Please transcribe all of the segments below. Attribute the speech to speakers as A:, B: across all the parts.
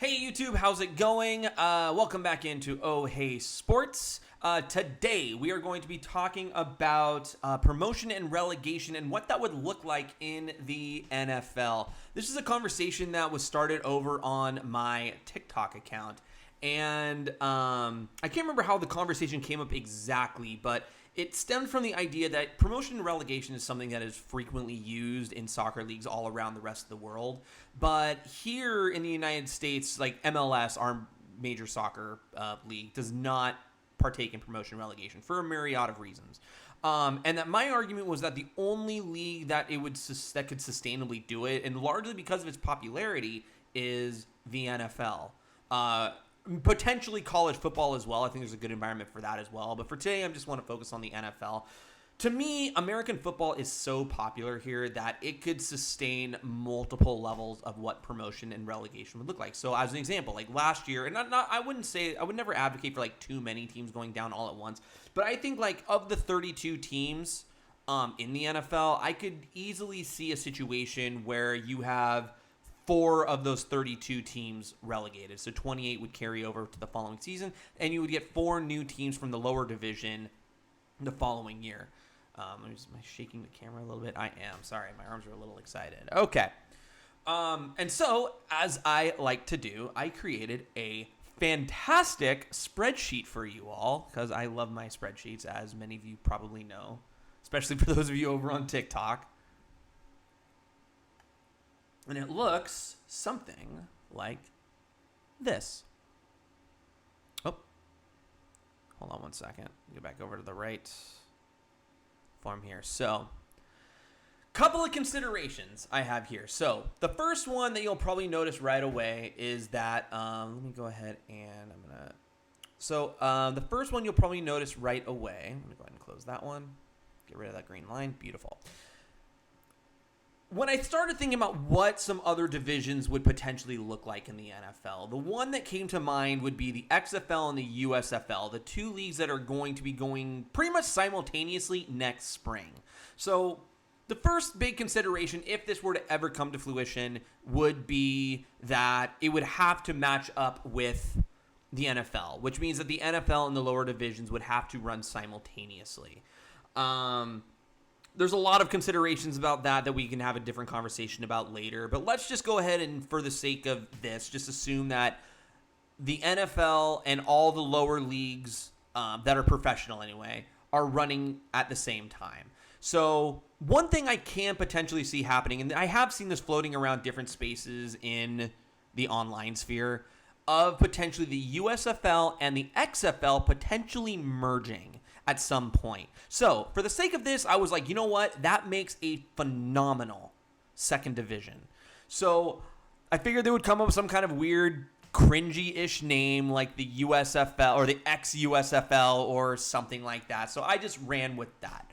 A: Hey YouTube, how's it going? Welcome back into Oh Hey Sports. Today we are going to be talking about promotion and relegation and what that would look like in the NFL. This is a conversation that was started over on my TikTok account. And I can't remember how the conversation came up exactly, but it stemmed from the idea that promotion and relegation is something that is frequently used in soccer leagues all around the rest of the world. But here in the United States, like MLS, our major soccer league, does not partake in promotion and relegation for a myriad of reasons. And that my argument was that the only league that that could sustainably do it, and largely because of its popularity, is the NFL. Potentially college football as well. I think there's a good environment for that as well. But for today, I just want to focus on the NFL. To me, American football is so popular here that it could sustain multiple levels of what promotion and relegation would look like. So as an example, like last year, and I would never advocate for like too many teams going down all at once. But I think like of the 32 teams in the NFL, I could easily see a situation where you have 4 of those 32 teams relegated. So 28 would carry over to the following season, and you would get 4 new teams from the lower division the following year. Am I shaking the camera a little bit? I am. Sorry, my arms are a little excited. Okay. And so, as I like to do, I created a fantastic spreadsheet for you all, because I love my spreadsheets, as many of you probably know, especially for those of you over on TikTok. And it looks something like this. Oh, hold on one second. Get back over to the right form here. So, couple of considerations I have here. So, the first one that you'll probably notice right away is that, let me go ahead and the first one you'll probably notice right away. I'm going to go ahead and close that one. Get rid of that green line. Beautiful. When I started thinking about what some other divisions would potentially look like in the NFL, the one that came to mind would be the XFL and the USFL, the 2 leagues that are going to be going pretty much simultaneously next spring. So the first big consideration, if this were to ever come to fruition, would be that it would have to match up with the NFL, which means that the NFL and the lower divisions would have to run simultaneously. There's a lot of considerations about that we can have a different conversation about later. But let's just go ahead and, for the sake of this, just assume that the NFL and all the lower leagues that are professional anyway are running at the same time. So one thing I can potentially see happening, and I have seen this floating around different spaces in the online sphere, of potentially the USFL and the XFL potentially merging at some point. So, for the sake of this, I was like, you know what? That makes a phenomenal second division. So, I figured they would come up with some kind of weird, cringy-ish name like the USFL or the ex-USFL or something like that. So, I just ran with that.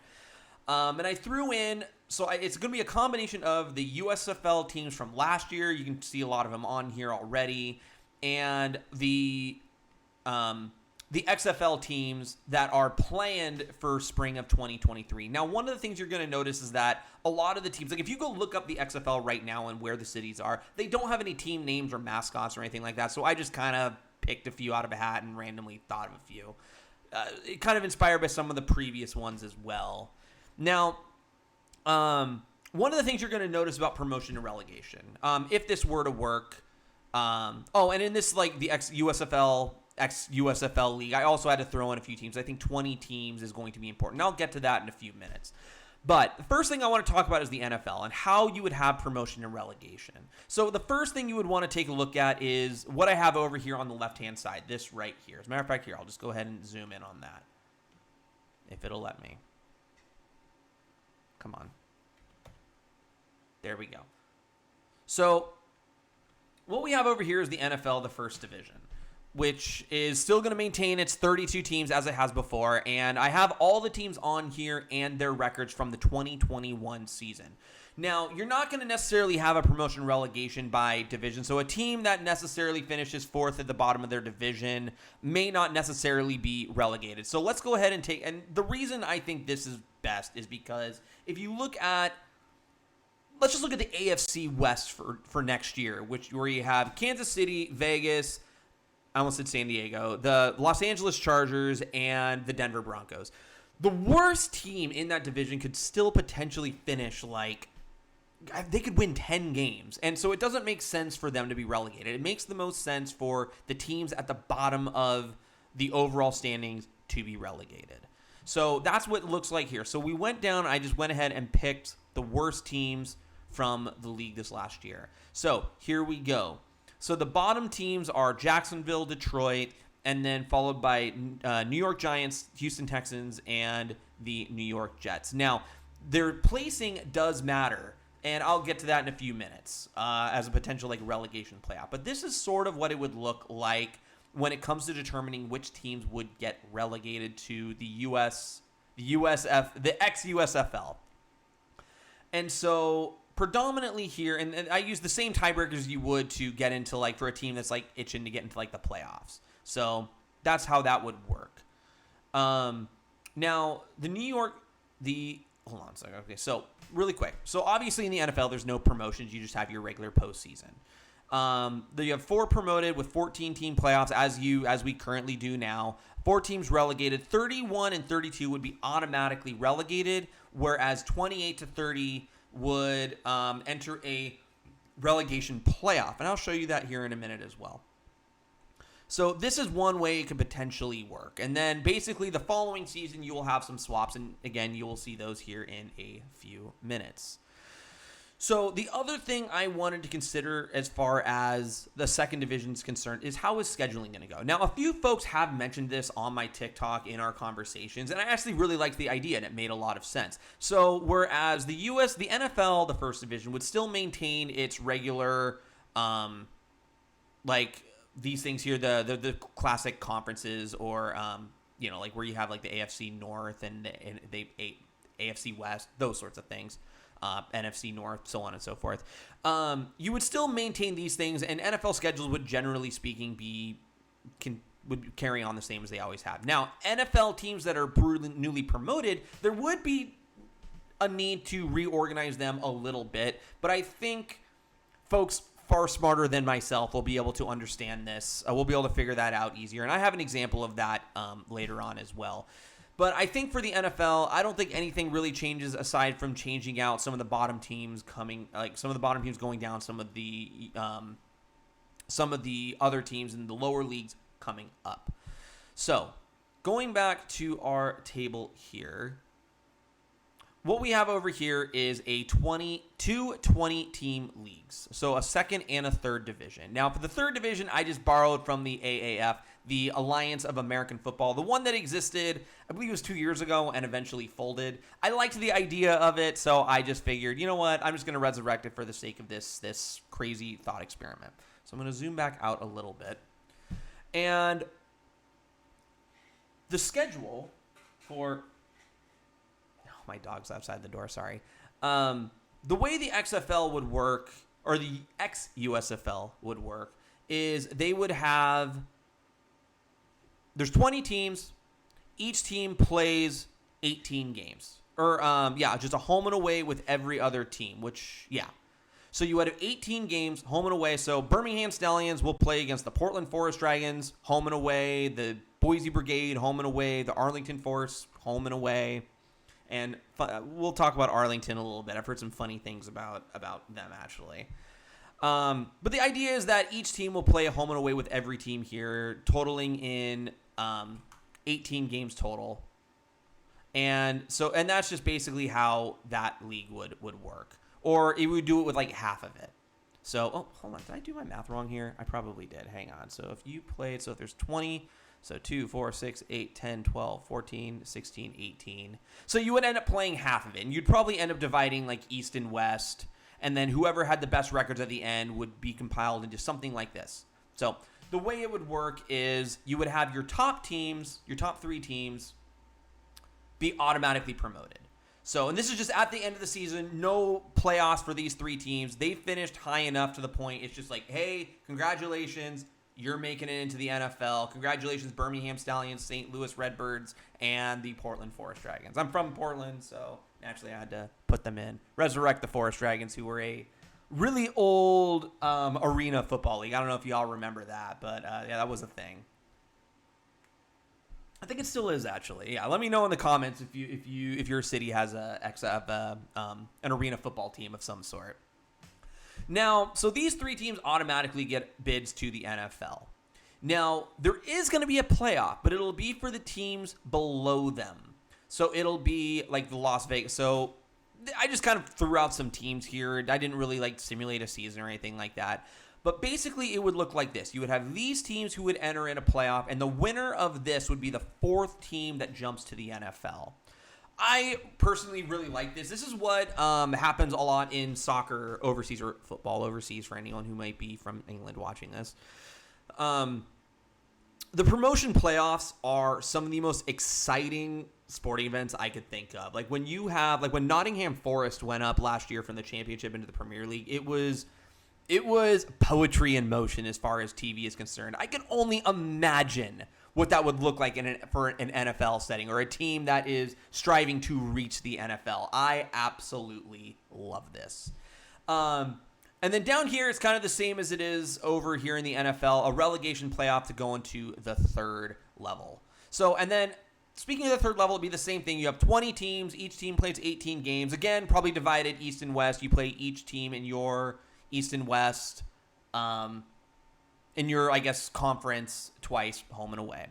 A: And I threw in, it's going to be a combination of the USFL teams from last year. You can see a lot of them on here already. And the XFL teams that are planned for spring of 2023. Now, one of the things you're going to notice is that a lot of the teams, like if you go look up the XFL right now and where the cities are, they don't have any team names or mascots or anything like that. So I just kind of picked a few out of a hat and randomly thought of a few. It kind of inspired by some of the previous ones as well. Now, one of the things you're going to notice about promotion and relegation, if this were to work, and in this, like the ex-USFL league, I also had to throw in a few teams. I think 20 teams is going to be important. I'll get to that in a few minutes. But the first thing I want to talk about is the NFL and how you would have promotion and relegation. So the first thing you would want to take a look at is what I have over here on the left-hand side, this right here. As a matter of fact, here, I'll just go ahead and zoom in on that, if it'll let me. Come on. There we go. So what we have over here is the NFL, the first division, which is still going to maintain its 32 teams as it has before. And I have all the teams on here and their records from the 2021 season. Now, you're not going to necessarily have a promotion relegation by division. So a team that necessarily finishes 4th at the bottom of their division may not necessarily be relegated. So let's go ahead and and the reason I think this is best is because if you look at let's just look at the AFC West for next year, where you have Kansas City, Vegas, I almost said San Diego, the Los Angeles Chargers, and the Denver Broncos. The worst team in that division could still potentially finish they could win 10 games. And so it doesn't make sense for them to be relegated. It makes the most sense for the teams at the bottom of the overall standings to be relegated. So that's what it looks like here. So we went down. I just went ahead and picked the worst teams from the league this last year. So here we go. So the bottom teams are Jacksonville, Detroit, and then followed by New York Giants, Houston Texans, and the New York Jets. Now, their placing does matter, and I'll get to that in a few minutes as a potential relegation playoff. But this is sort of what it would look like when it comes to determining which teams would get relegated to the ex-USFL. And so predominantly here, and I use the same tiebreakers you would to get into for a team that's itching to get into the playoffs. So that's how that would work. Now hold on a second. Okay, so really quick. So obviously in the NFL, there's no promotions. You just have your regular postseason. You have 4 promoted with 14-team playoffs as we currently do now. 4 teams relegated. 31 and 32 would be automatically relegated, whereas 28 to 30 would enter a relegation playoff. And I'll show you that here in a minute as well. So this is one way it could potentially work. And then basically the following season, you will have some swaps. And again, you will see those here in a few minutes. So the other thing I wanted to consider as far as the second division is concerned is how is scheduling going to go? Now, a few folks have mentioned this on my TikTok in our conversations, and I actually really liked the idea, and it made a lot of sense. So whereas the NFL, the first division, would still maintain its regular, these things here, the classic conferences, or where you have the AFC North and the AFC West, those sorts of things. NFC North, so on and so forth. You would still maintain these things, and NFL schedules would, generally speaking, would carry on the same as they always have. Now, NFL teams that are newly promoted, there would be a need to reorganize them a little bit, but I think folks far smarter than myself will be able to understand this. We'll be able to figure that out easier, and I have an example of that later on as well. But I think for the NFL, I don't think anything really changes aside from changing out some of the bottom teams going down, some of the other teams in the lower leagues coming up. So, going back to our table here, what we have over here is two 20-team leagues. So a second and a third division. Now, for the third division, I just borrowed from the AAF, the Alliance of American Football, the one that existed, I believe it was 2 years ago and eventually folded. I liked the idea of it, so I just figured, you know what, I'm just going to resurrect it for the sake of this crazy thought experiment. So I'm going to zoom back out a little bit. And the schedule for... Oh, my dog's outside the door, sorry. The way the XFL would work, or the ex-USFL would work, is they would have... There's 20 teams. Each team plays 18 games. Or, just a home and away with every other team, So you would have 18 games, home and away. So Birmingham Stallions will play against the Portland Forest Dragons, home and away. The Boise Brigade, home and away. The Arlington Force, home and away. And we'll talk about Arlington a little bit. I've heard some funny things about them, actually. But the idea is that each team will play a home and away with every team here, totaling in 18 games total. And that's just basically how that league would work. Or it would do it with half of it. So, hold on. Did I do my math wrong here? I probably did. Hang on. So if you played, if there's 20, so 2, 4, 6, 8, 10, 12, 14, 16, 18. So you would end up playing half of it. And you'd probably end up dividing East and West. And then whoever had the best records at the end would be compiled into something like this. So the way it would work is you would have your top 3 teams, be automatically promoted. So, and this is just at the end of the season, no playoffs for these 3 teams. They finished high enough to the point it's just hey, congratulations, you're making it into the NFL. Congratulations, Birmingham Stallions, St. Louis Redbirds, and the Portland Forest Dragons. I'm from Portland, so Naturally, I had to put them in. Resurrect the Forest Dragons, who were a really old arena football league. I don't know if y'all remember that, but yeah, that was a thing. I think it still is, actually. Yeah, let me know in the comments if your city has an arena football team of some sort. Now, so these 3 teams automatically get bids to the NFL. Now, there is going to be a playoff, but it'll be for the teams below them. So it'll be like the Las Vegas. So I just kind of threw out some teams here. I didn't really like simulate a season or anything like that. But basically, it would look like this. You would have these teams who would enter in a playoff, and the winner of this would be the 4th team that jumps to the NFL. I personally really like this. This is what happens a lot in soccer overseas, or football overseas, for anyone who might be from England watching this. The promotion playoffs are some of the most exciting sporting events I could think of. Like when Nottingham Forest went up last year from the championship into the Premier League, it was poetry in motion as far as TV is concerned. I can only imagine what that would look like for an NFL setting, or a team that is striving to reach the NFL. I absolutely love this. And then down here, it's kind of the same as it is over here in the NFL, a relegation playoff to go into the 3rd level. So, and then speaking of the 3rd level, it'd be the same thing. You have 20 teams. Each team plays 18 games. Again, probably divided East and West. You play each team in your East and West, in your, I guess, conference twice, home and away.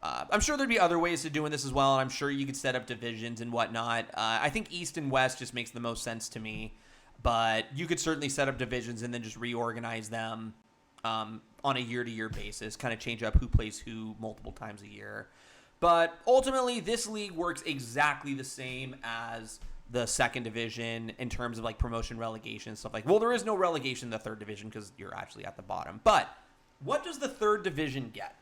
A: I'm sure there'd be other ways to doing this as well, and I'm sure you could set up divisions and whatnot. I think East and West just makes the most sense to me, but you could certainly set up divisions and then just reorganize them on a year-to-year basis, kind of change up who plays who multiple times a year. But ultimately, this league works exactly the same as the 2nd division in terms of like promotion, relegation, and stuff like. Well, there is no relegation in the 3rd division because you're actually at the bottom. But what does the 3rd division get?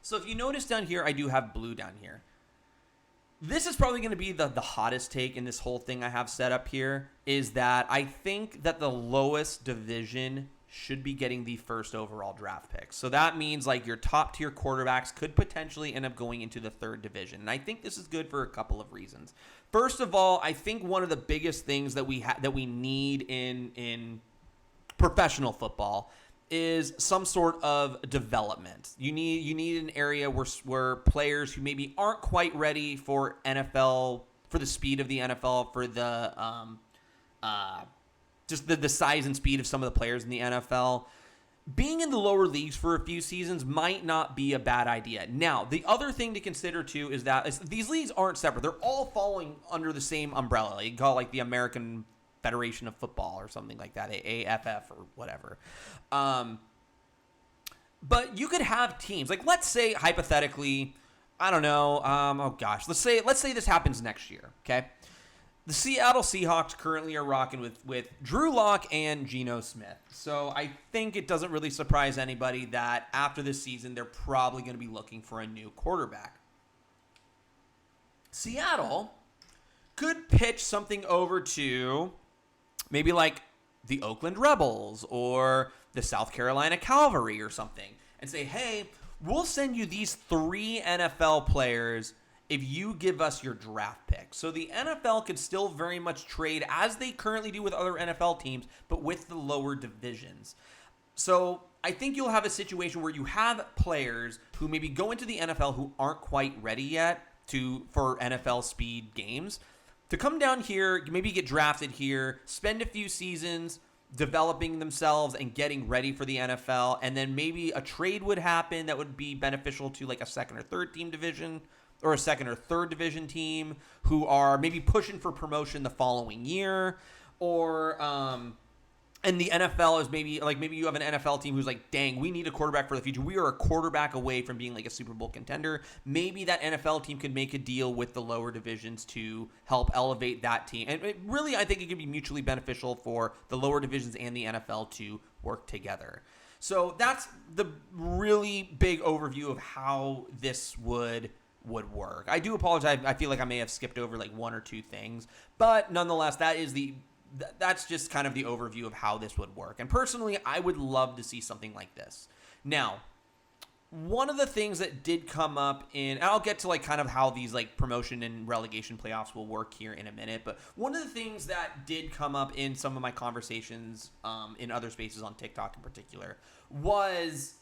A: So if you notice down here, I do have blue down here. This is probably going to be the hottest take in this whole thing I have set up here, is that I think that the lowest division should be getting the 1st overall draft pick. So that means like your top tier quarterbacks could potentially end up going into the 3rd division. And I think this is good for a couple of reasons. First of all, I think one of the biggest things that we need in professional football is some sort of development. You need an area where players who maybe aren't quite ready for NFL, for the speed of the NFL, for the just the size and speed of some of the players in the NFL. Being in the lower leagues for a few seasons might not be a bad idea. Now, the other thing to consider, too, is that these leagues aren't separate. They're all falling under the same umbrella. You can call it like the American Federation of Football or something like that, AFF or whatever. But you could have teams. Like, let's say, hypothetically, I don't know, let's say this happens next year, okay? The Seattle Seahawks currently are rocking with Drew Lock and Geno Smith. So I think it doesn't really surprise anybody that after this season, they're probably going to be looking for a new quarterback. Seattle could pitch something over to maybe like the Oakland Rebels or the South Carolina Cavalry or something and say, hey, we'll send you these 3 NFL players if you give us your draft pick. So the NFL could still very much trade as they currently do with other NFL teams, but with the lower divisions. So I think you'll have a situation where you have players who maybe go into the NFL who aren't quite ready yet for NFL speed games to come down here, maybe get drafted here, spend a few seasons developing themselves and getting ready for the NFL, and then maybe a trade would happen that would be beneficial to like a 2nd or 3rd team division, or a 2nd or 3rd division team who are maybe pushing for promotion the following year, or and the NFL is maybe you have an NFL team who's like, dang, we need a quarterback for the future. We are a quarterback away from being like a Super Bowl contender. Maybe that NFL team could make a deal with the lower divisions to help elevate that team. And I think it could be mutually beneficial for the lower divisions and the NFL to work together. So that's the really big overview of how this would work. I do apologize. I feel like I may have skipped over like 1 or 2 things, but nonetheless, that's just kind of the overview of how this would work. And personally, I would love to see something like this. Now, one of the things that did come up and I'll get to kind of how these promotion and relegation playoffs will work here in a minute, but one of the things that did come up in some of my conversations in other spaces on TikTok in particular was,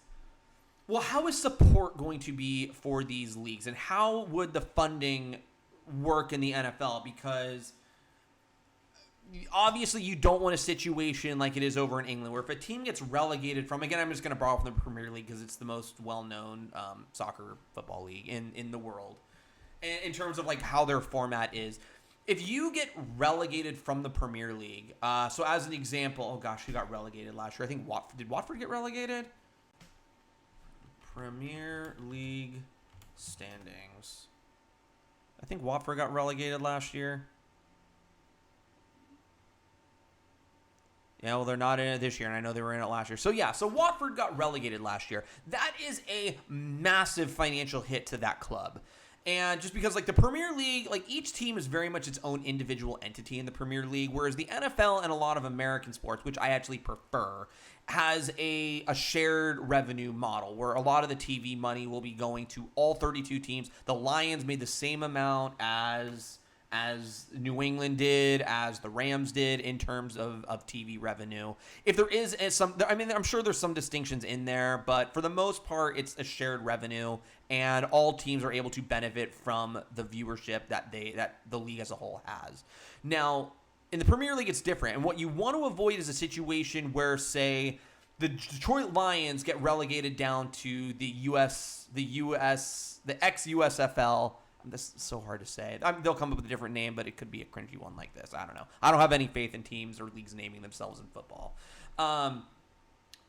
A: well, how is support going to be for these leagues, and how would the funding work in the NFL? Because obviously you don't want a situation like it is over in England where if a team gets relegated from, again, I'm just going to borrow from the Premier League because it's the most well-known soccer football league in the world, and in terms of how their format is. If you get relegated from the Premier League, so as an example, oh gosh, who got relegated last year? I think did Watford get relegated? Premier League standings. I think Watford got relegated last year. Yeah, well, they're not in it this year, and I know they were in it last year. So Watford got relegated last year. That is a massive financial hit to that club. And just because, the Premier League, each team is very much its own individual entity in the Premier League, whereas the NFL and a lot of American sports, which I actually prefer, has a shared revenue model where a lot of the TV money will be going to all 32 teams. The Lions made the same amount as New England did, as the Rams did in terms of TV revenue. If there is I'm sure there's some distinctions in there, but for the most part, it's a shared revenue, and all teams are able to benefit from the viewership that the league as a whole has. Now, in the Premier League, it's different, and what you want to avoid is a situation where, say, the Detroit Lions get relegated down to the ex-USFL. This is so hard to say. They'll come up with a different name, but it could be a cringy one like this. I don't know. I don't have any faith in teams or leagues naming themselves in football.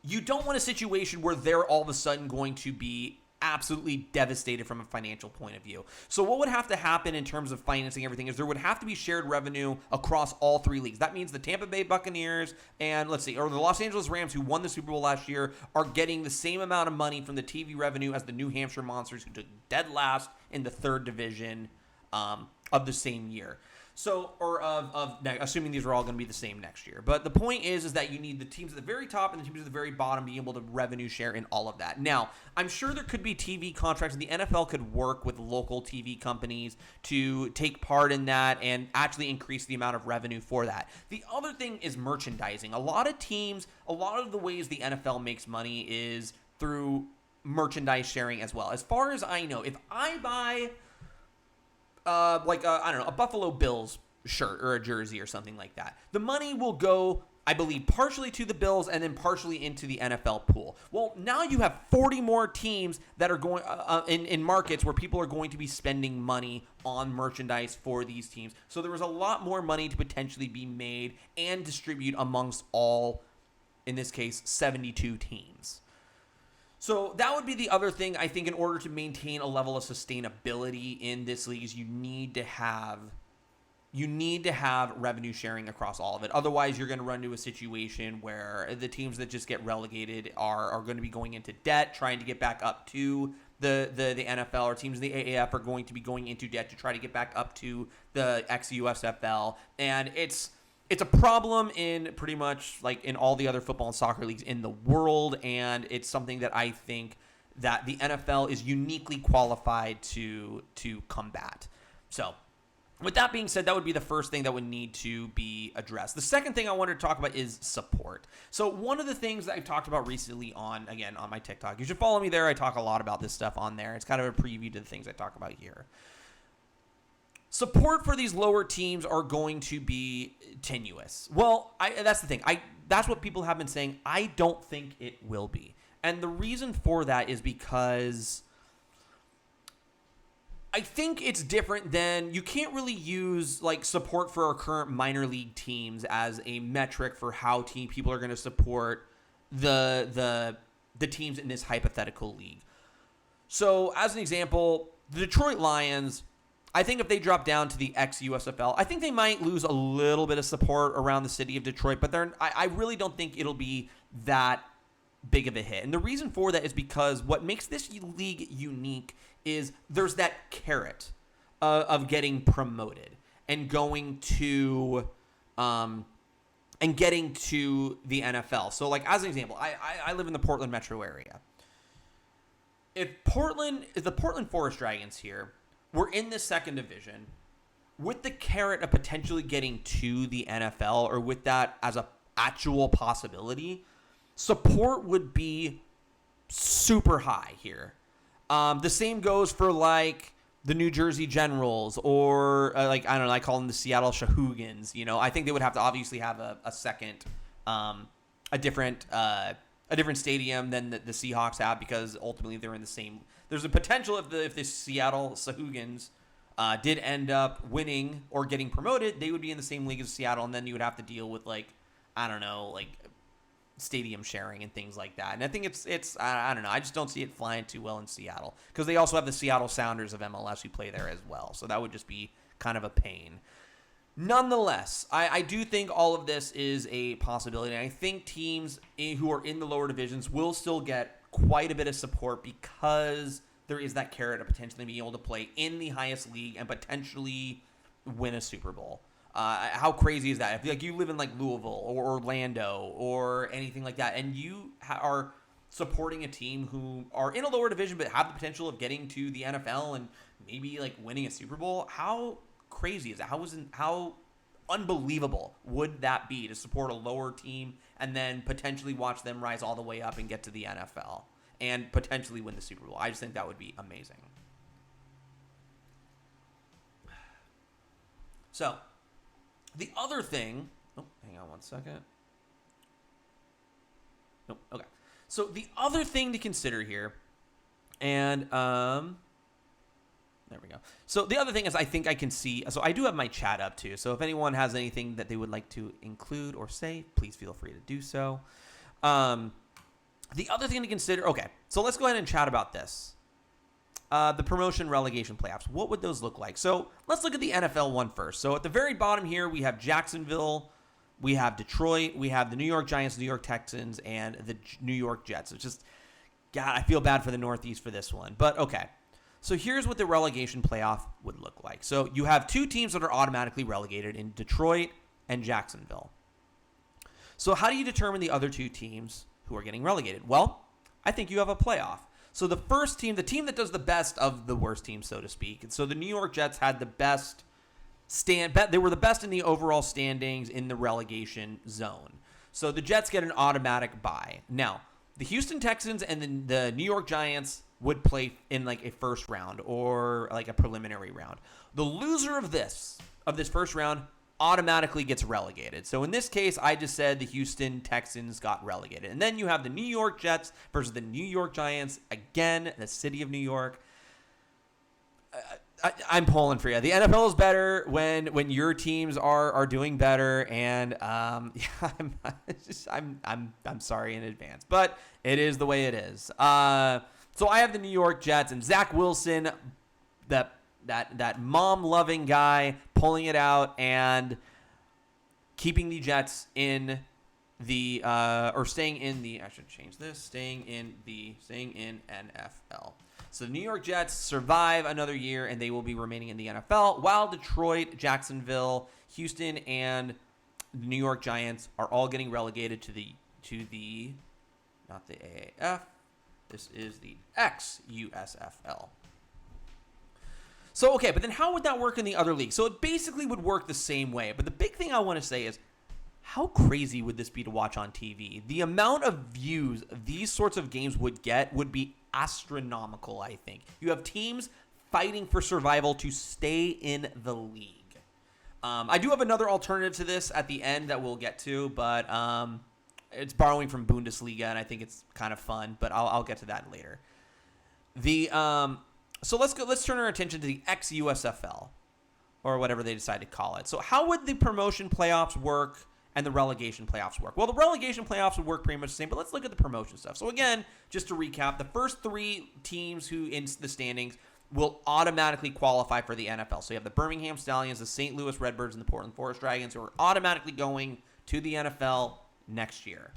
A: You don't want a situation where they're all of a sudden going to be absolutely devastated from a financial point of view. So what would have to happen in terms of financing everything is there would have to be shared revenue across all three leagues. That means the Tampa Bay Buccaneers and or the Los Angeles Rams, who won the Super Bowl last year, are getting the same amount of money from the TV revenue as the New Hampshire Monsters, who took dead last in the third division of the same year. So, assuming these are all going to be the same next year. But the point is that you need the teams at the very top and the teams at the very bottom being able to revenue share in all of that. Now, I'm sure there could be TV contracts, and the NFL could work with local TV companies to take part in that and actually increase the amount of revenue for that. The other thing is merchandising. A lot of the ways the NFL makes money is through merchandise sharing as well. As far as I know, if I buy a Buffalo Bills shirt or a jersey or something like that, the money will go, I believe, partially to the Bills and then partially into the NFL pool. Well, now you have 40 more teams that are going in markets where people are going to be spending money on merchandise for these teams. So there was a lot more money to potentially be made and distribute amongst all, in this case, 72 teams. So that would be the other thing. I think in order to maintain a level of sustainability in this league is you need to have revenue sharing across all of it. Otherwise, you're going to run into a situation where the teams that just get relegated are going to be going into debt, trying to get back up to the NFL, or teams in the AAF are going to be going into debt to try to get back up to the ex-USFL. And it's a problem in pretty much in all the other football and soccer leagues in the world, and it's something that I think that the NFL is uniquely qualified to combat. So, with that being said, that would be the first thing that would need to be addressed. The second thing I wanted to talk about is support. So, one of the things that I've talked about recently on my TikTok, you should follow me there. I talk a lot about this stuff on there. It's kind of a preview to the things I talk about here. Support for these lower teams are going to be tenuous. Well, that's the thing. That's what people have been saying. I don't think it will be. And the reason for that is because I think it's different than, you can't really use support for our current minor league teams as a metric for how people are going to support the teams in this hypothetical league. So, as an example, the Detroit Lions, I think if they drop down to the ex-USFL, I think they might lose a little bit of support around the city of Detroit, but I really don't think it'll be that big of a hit. And the reason for that is because what makes this league unique is there's that carrot of getting promoted and going to and getting to the NFL. So, as an example, I live in the Portland metro area. if the Portland Forest Dragons here were in the second division, with the carrot of potentially getting to the NFL, or with that as a actual possibility, support would be super high here. The same goes for like the New Jersey Generals, or I don't know, I call them the Seattle Shahoogans. I think they would have to obviously have a second, a different stadium than the Seahawks have, because ultimately they're in the same. There's a potential if the Seattle Shahoogans did end up winning or getting promoted, they would be in the same league as Seattle, and then you would have to deal with stadium sharing and things like that. And I think it's I don't know. I just don't see it flying too well in Seattle, because they also have the Seattle Sounders of MLS who play there as well. So that would just be kind of a pain. Nonetheless, I do think all of this is a possibility. And I think teams who are in the lower divisions will still get quite a bit of support, because there is that carrot of potentially being able to play in the highest league and potentially win a Super Bowl. How crazy is that? If you live in like Louisville or Orlando or anything like that, and you are supporting a team who are in a lower division but have the potential of getting to the NFL and maybe like winning a Super Bowl, how crazy is that? How unbelievable would that be to support a lower team and then potentially watch them rise all the way up and get to the NFL and potentially win the Super Bowl? I just think that would be amazing. So, the other thing... Oh, hang on one second. Nope, okay. So, the other thing to consider here, and... there we go. So, the other thing is I think I can see... So, I do have my chat up, too. So, if anyone has anything that they would like to include or say, please feel free to do so. The other thing to consider... Okay, so let's go ahead and chat about this. The promotion relegation playoffs. What would those look like? So let's look at the NFL one first. So at the very bottom here, we have Jacksonville, we have Detroit, we have the New York Giants, New York Texans, and the New York Jets. It's just, God, I feel bad for the Northeast for this one. But okay, so here's what the relegation playoff would look like. So you have two teams that are automatically relegated in Detroit and Jacksonville. So how do you determine the other two teams who are getting relegated? Well, I think you have a playoff. So the first team, the team that does the best of the worst teams, so to speak. And so the New York Jets had the best they were the best in the overall standings in the relegation zone. So the Jets get an automatic bye. Now, the Houston Texans and the New York Giants would play in like a first round or like a preliminary round. The loser of this first round automatically gets relegated. So in this case, I just said the Houston Texans got relegated. And then you have the New York Jets versus the New York Giants, again, the city of New York. I'm pulling for you. The NFL is better when your teams are doing better, and I'm sorry in advance, but it is the way it is. So I have the New York Jets and Zach Wilson, that mom-loving guy, pulling it out and keeping the Jets in the or staying in the. I should change this. Staying in NFL. So the New York Jets survive another year, and they will be remaining in the NFL, while Detroit, Jacksonville, Houston, and the New York Giants are all getting relegated to the not the AAF. This is the XUSFL. So, okay, but then how would that work in the other league? So it basically would work the same way. But the big thing I want to say is, how crazy would this be to watch on TV? The amount of views these sorts of games would get would be astronomical, I think. You have teams fighting for survival to stay in the league. I do have another alternative to this at the end that we'll get to, but it's borrowing from Bundesliga, and I think it's kind of fun, but I'll get to that later. So let's turn our attention to the XUSFL, or whatever they decide to call it. So how would the promotion playoffs work and the relegation playoffs work? Well, the relegation playoffs would work pretty much the same, but let's look at the promotion stuff. So again, just to recap, the first three teams who in the standings will automatically qualify for the NFL. So you have the Birmingham Stallions, the St. Louis Redbirds, and the Portland Forest Dragons, who are automatically going to the NFL next year.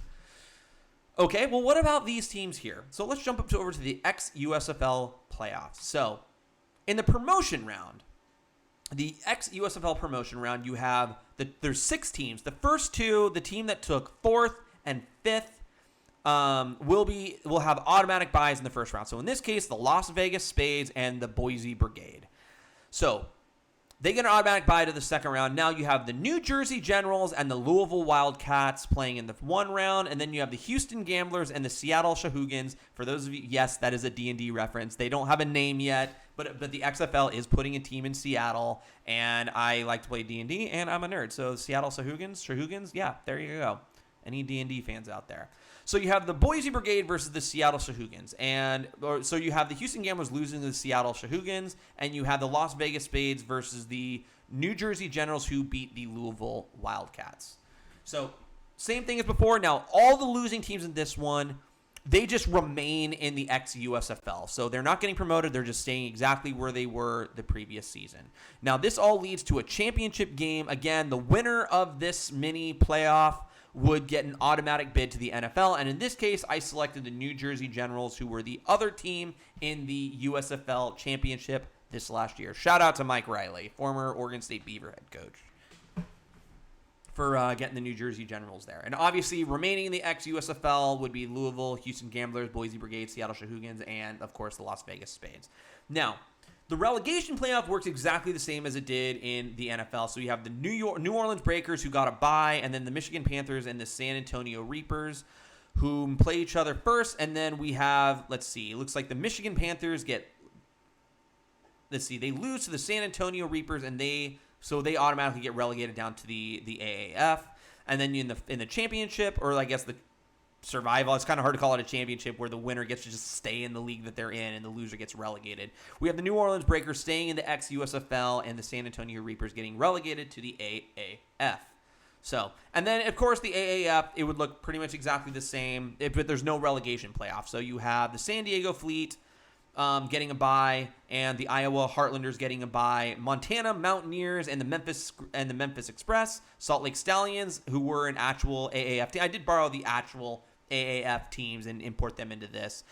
A: Okay, well, what about these teams here? So let's jump over to the XUSFL playoffs. So in the promotion round, the XUSFL promotion round, you have there's 6 teams. The first two, the team that took 4th and 5th will have automatic buys in the first round. So in this case, the Las Vegas Spades and the Boise Brigade. So they get an automatic bye to the second round. Now you have the New Jersey Generals and the Louisville Wildcats playing in the one round, and then you have the Houston Gamblers and the Seattle Shahoogans. For those of you, yes, that is a D&D reference. They don't have a name yet, but the XFL is putting a team in Seattle, and I like to play D&D, and I'm a nerd. So Seattle Shahoogans, yeah, there you go. Any D&D fans out there? So you have the Boise Brigade versus the Seattle Shahoogans. So you have the Houston Gamblers losing to the Seattle Shahoogans, and you have the Las Vegas Spades versus the New Jersey Generals who beat the Louisville Wildcats. So same thing as before. Now, all the losing teams in this one, they just remain in the USFL. So they're not getting promoted. They're just staying exactly where they were the previous season. Now, this all leads to a championship game. Again, the winner of this mini playoff would get an automatic bid to the NFL. And in this case, I selected the New Jersey Generals, who were the other team in the USFL championship this last year. Shout out to Mike Riley, former Oregon State Beaver head coach, for getting the New Jersey Generals there. And obviously, remaining in the USFL would be Louisville, Houston Gamblers, Boise Brigade, Seattle Shahoogans, and, of course, the Las Vegas Spades. Now, the relegation playoff works exactly the same as it did in the NFL. So you have the New Orleans Breakers, who got a bye, and then the Michigan Panthers and the San Antonio Reapers, who play each other first. And then we have, it looks like the Michigan Panthers they lose to the San Antonio Reapers, and they automatically get relegated down to the AAF. And then in the championship, or I guess the survival, it's kind of hard to call it a championship, where the winner gets to just stay in the league that they're in and the loser gets relegated. We have the New Orleans Breakers staying in the USFL and the San Antonio Reapers getting relegated to the AAF. So, and then, of course, the AAF, it would look pretty much exactly the same, but there's no relegation playoff. So you have the San Diego Fleet getting a bye, and the Iowa Heartlanders getting a bye. Montana Mountaineers and the Memphis Express, Salt Lake Stallions, who were an actual AAF team. I did borrow the actual AAF teams and import them into this.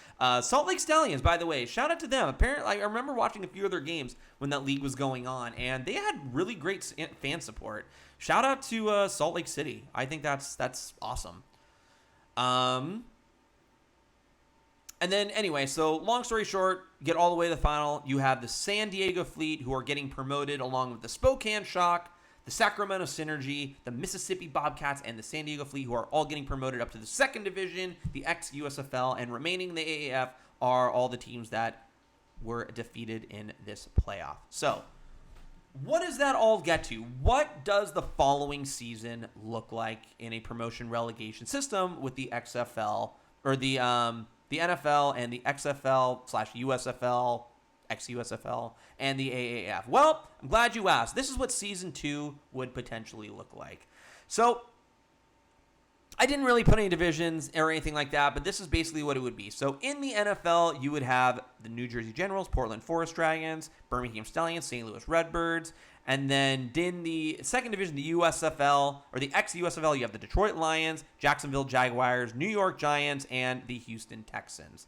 A: Salt Lake Stallions, by the way, shout out to them. Apparently, I remember watching a few of their games when that league was going on, and they had really great fan support. Shout out to Salt Lake City. I think that's awesome. And then, anyway, so long story short, get all the way to the final. You have the San Diego Fleet, who are getting promoted, along with the Spokane Shock, the Sacramento Synergy, the Mississippi Bobcats, and the San Diego Fleet, who are all getting promoted up to the second division, the USFL, and remaining in the AAF are all the teams that were defeated in this playoff. So, what does that all get to? What does the following season look like in a promotion relegation system with the XFL, or the NFL and the XFL/USFL, USFL, and the AAF? Well, I'm glad you asked. This is what Season 2 would potentially look like. So, I didn't really put any divisions or anything like that, but this is basically what it would be. So, in the NFL, you would have the New Jersey Generals, Portland Forest Dragons, Birmingham Stallions, St. Louis Redbirds, and then in the second division, the USFL, or the USFL, you have the Detroit Lions, Jacksonville Jaguars, New York Giants, and the Houston Texans.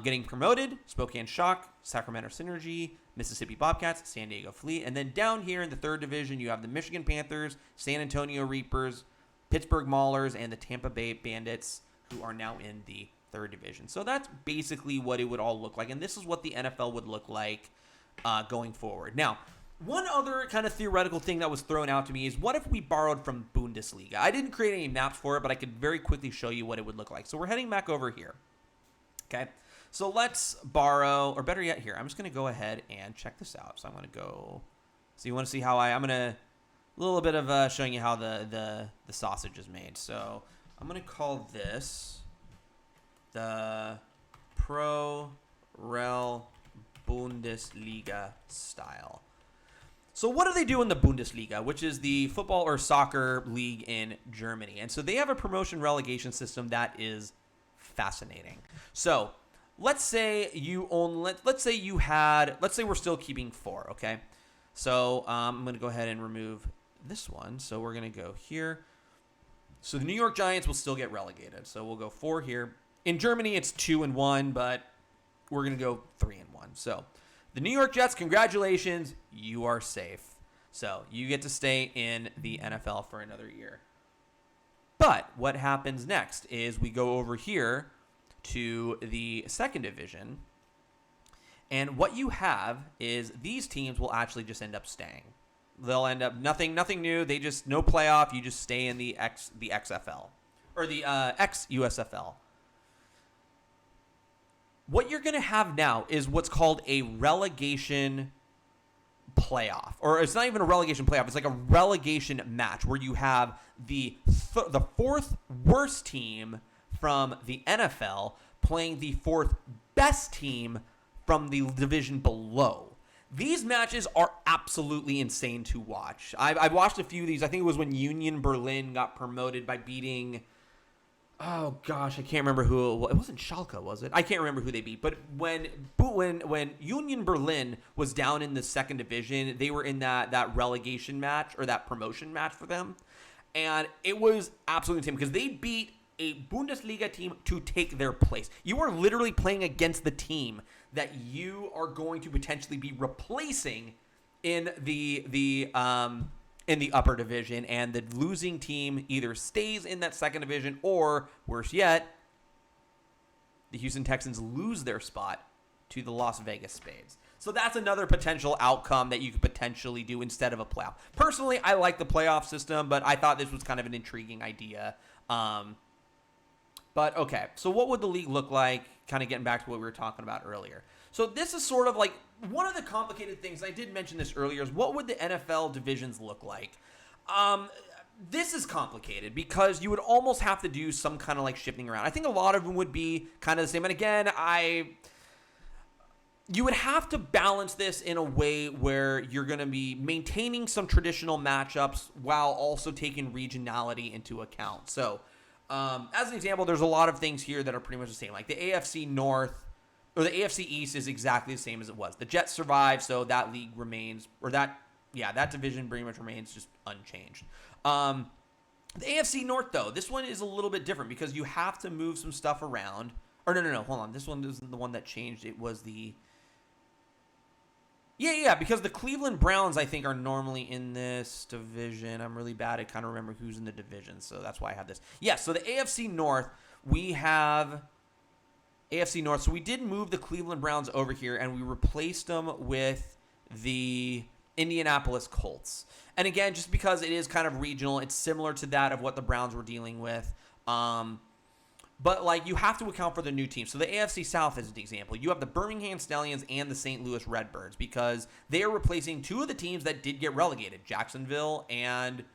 A: Getting promoted, Spokane Shock, Sacramento Synergy, Mississippi Bobcats, San Diego Fleet. And then down here in the third division, you have the Michigan Panthers, San Antonio Reapers, Pittsburgh Maulers, and the Tampa Bay Bandits, who are now in the third division. So that's basically what it would all look like. And this is what the NFL would look like going forward. Now, one other kind of theoretical thing that was thrown out to me is, what if we borrowed from Bundesliga? I didn't create any maps for it, but I could very quickly show you what it would look like. So we're heading back over here. Okay, so let's borrow, or better yet, here, I'm just going to go ahead and check this out. So I'm going to go, so you want to see how I'm going to, a little bit of showing you how the sausage is made. So I'm going to call this the Pro Rel Bundesliga style. So what do they do in the Bundesliga, which is the football or soccer league in Germany? And so they have a promotion relegation system that is fascinating. So let's say let's say we're still keeping 4, okay? So I'm going to go ahead and remove this one. So we're going to go here. So the New York Giants will still get relegated. So we'll go 4 here. In Germany, it's 2-1, but we're going to go 3-1. So the New York Jets, congratulations, you are safe. So you get to stay in the NFL for another year. But what happens next is we go over here to the second division, and what you have is these teams will actually just end up staying. They'll end up nothing new. They just no playoff. You just stay in the XFL or the USFL. What you're going to have now is what's called a relegation playoff, or it's not even a relegation playoff. It's like a relegation match where you have the fourth worst team from the NFL playing the fourth best team from the division below. These matches are absolutely insane to watch. I've watched a few of these. I think it was when Union Berlin got promoted by beating, oh gosh, I can't remember who it was. It wasn't Schalke, was it? I can't remember who they beat. But when Union Berlin was down in the second division, they were in that relegation match or that promotion match for them. And it was absolutely insane because they beat a Bundesliga team to take their place. You are literally playing against the team that you are going to potentially be replacing in the upper division, and the losing team either stays in that second division or, worse yet, the Houston Texans lose their spot to the Las Vegas Spades. So that's another potential outcome that you could potentially do instead of a playoff. Personally, I like the playoff system, but I thought this was kind of an intriguing idea. But okay, so what would the league look like, kind of getting back to what we were talking about earlier? So this is sort of like one of the complicated things, I did mention this earlier, is what would the NFL divisions look like? This is complicated because you would almost have to do some kind of like shifting around. I think a lot of them would be kind of the same. And again, you would have to balance this in a way where you're going to be maintaining some traditional matchups while also taking regionality into account. So as an example, there's a lot of things here that are pretty much the same. Like the AFC North or the AFC East is exactly the same as it was. The Jets survived, so that league remains, or that division pretty much remains just unchanged. The AFC North, though, this one is a little bit different because you have to move some stuff around. Or no, hold on. This one isn't the one that changed. It was the... Yeah, because the Cleveland Browns, I think, are normally in this division. I'm really bad at kind of remember who's in the division, so that's why I have this. Yeah, so the AFC North, we have AFC North. So we did move the Cleveland Browns over here, and we replaced them with the Indianapolis Colts. And again, just because it is kind of regional, it's similar to that of what the Browns were dealing with. But, like, you have to account for the new teams. So the AFC South is an example. You have the Birmingham Stallions and the St. Louis Redbirds because they are replacing two of the teams that did get relegated, Jacksonville and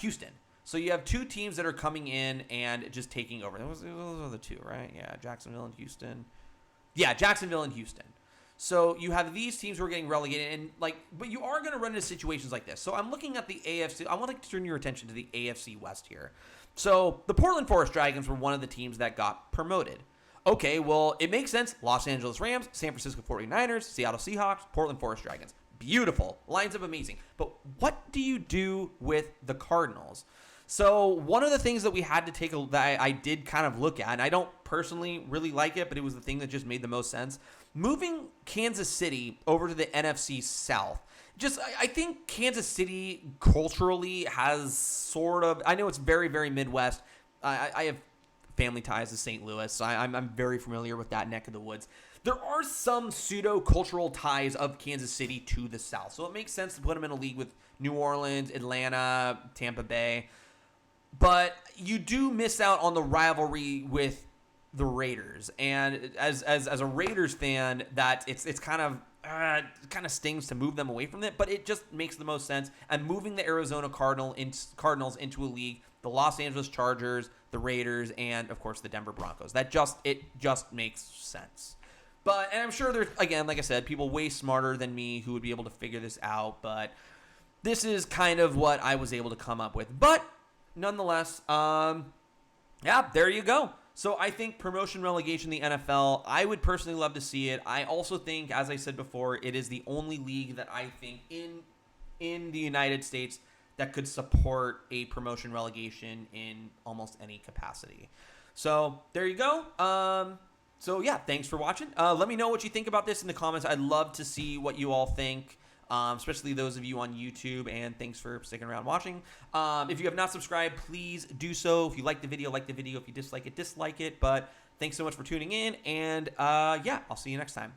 A: Houston. So you have two teams that are coming in and just taking over. Those are the two, right? Yeah, Jacksonville and Houston. Yeah, Jacksonville and Houston. So you have these teams who are getting relegated, and but you are going to run into situations like this. So I'm looking at the AFC. I want to turn your attention to the AFC West here. So the Portland Forest Dragons were one of the teams that got promoted. Okay, well, it makes sense. Los Angeles Rams, San Francisco 49ers, Seattle Seahawks, Portland Forest Dragons. Beautiful. Lines up amazing. But what do you do with the Cardinals? So one of the things that we had to take that I did kind of look at, and I don't personally really like it, but it was the thing that just made the most sense. Moving Kansas City over to the NFC South. I think Kansas City culturally has sort of, I know it's very, very Midwest. I have family ties to St. Louis, so I'm very familiar with that neck of the woods. There are some pseudo-cultural ties of Kansas City to the South, so it makes sense to put them in a league with New Orleans, Atlanta, Tampa Bay. But you do miss out on the rivalry with the Raiders, and as a Raiders fan, that it's kind of stings to move them away from it, but it just makes the most sense. And moving the Arizona Cardinals into a league, the Los Angeles Chargers, the Raiders, and of course the Denver Broncos. It just makes sense. And I'm sure there's, again, like I said, people way smarter than me who would be able to figure this out. But this is kind of what I was able to come up with. But nonetheless, there you go. So I think promotion relegation in the NFL, I would personally love to see it. I also think, as I said before, it is the only league that I think in the United States that could support a promotion relegation in almost any capacity. So there you go. Thanks for watching. Let me know what you think about this in the comments. I'd love to see what you all think. especially those of you on YouTube, and thanks for sticking around watching. If you have not subscribed, please do so. If you like the video, like the video. If you dislike it, dislike it. But thanks so much for tuning in, and yeah, I'll see you next time.